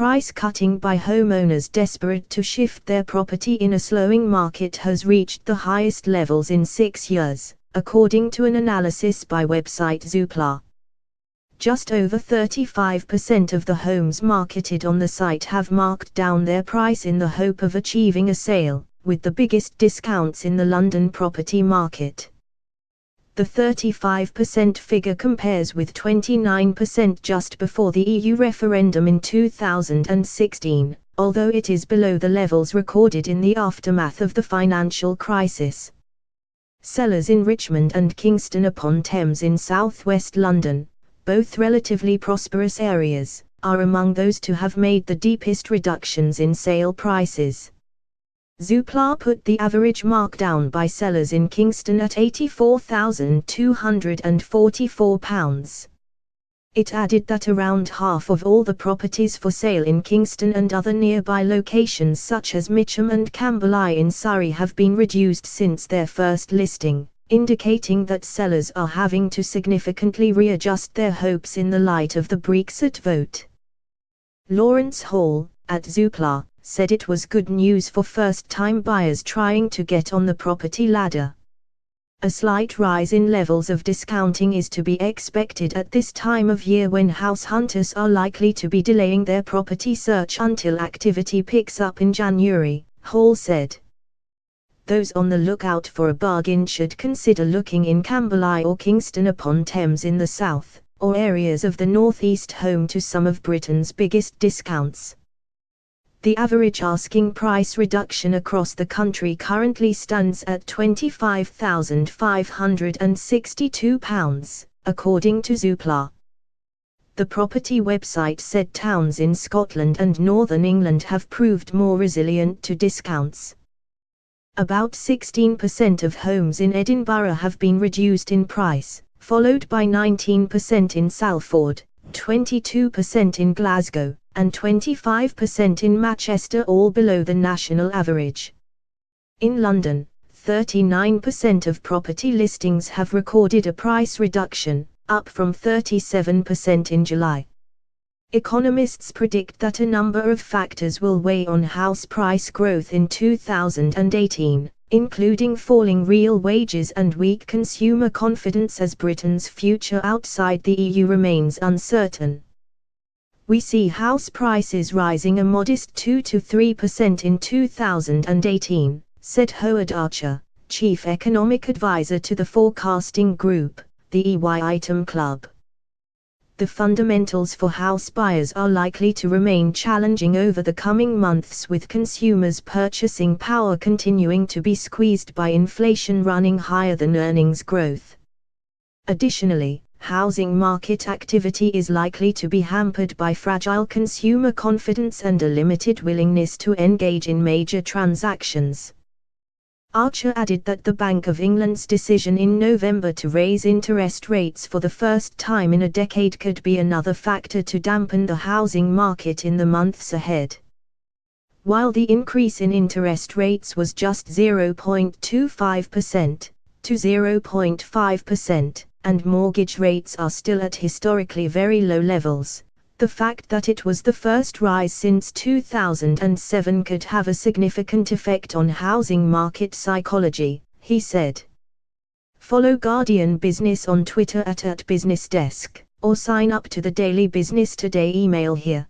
price cutting by homeowners desperate to shift their property in a slowing market has reached the highest levels in 6 years, according to an analysis by website Zoopla. Just over 35% of the homes marketed on the site have marked down their price in the hope of achieving a sale, with the biggest discounts in the London property market. The 35% figure compares with 29% just before the EU referendum in 2016, although it is below the levels recorded in the aftermath of the financial crisis. Sellers in Richmond and Kingston-upon-Thames in southwest London, both relatively prosperous areas, are among those to have made the deepest reductions in sale prices. Zoopla put the average markdown by sellers in Kingston at £84,244. It added that around half of all the properties for sale in Kingston and other nearby locations such as Mitcham and Camberley in Surrey have been reduced since their first listing, indicating that sellers are having to significantly readjust their hopes in the light of the Brexit vote. Lawrence Hall, at Zoopla, said it was good news for first-time buyers trying to get on the property ladder. A slight rise in levels of discounting is to be expected at this time of year when house hunters are likely to be delaying their property search until activity picks up in January, Hall said. Those on the lookout for a bargain should consider looking in Camberley or Kingston-upon-Thames in the south, or areas of the northeast home to some of Britain's biggest discounts. The average asking price reduction across the country currently stands at £25,562, according to Zoopla. The property website said towns in Scotland and northern England have proved more resilient to discounts. About 16% of homes in Edinburgh have been reduced in price, followed by 19% in Salford, 22% in Glasgow, and 25% in Manchester, all below the national average. In London, 39% of property listings have recorded a price reduction, up from 37% in July. Economists predict that a number of factors will weigh on house price growth in 2018, including falling real wages and weak consumer confidence as Britain's future outside the EU remains uncertain. We see house prices rising a modest 2 to 3% in 2018, said Howard Archer, Chief Economic Advisor to the forecasting group, the EY Item Club. The fundamentals for house buyers are likely to remain challenging over the coming months, with consumers' purchasing power continuing to be squeezed by inflation running higher than earnings growth. Additionally, housing market activity is likely to be hampered by fragile consumer confidence and a limited willingness to engage in major transactions. Archer added that the Bank of England's decision in November to raise interest rates for the first time in a decade could be another factor to dampen the housing market in the months ahead. While the increase in interest rates was just 0.25% to 0.5%, and mortgage rates are still at historically very low levels, the fact that it was the first rise since 2007 could have a significant effect on housing market psychology, he said. Follow Guardian Business on Twitter at @BusinessDesk, or sign up to the Daily Business Today email here.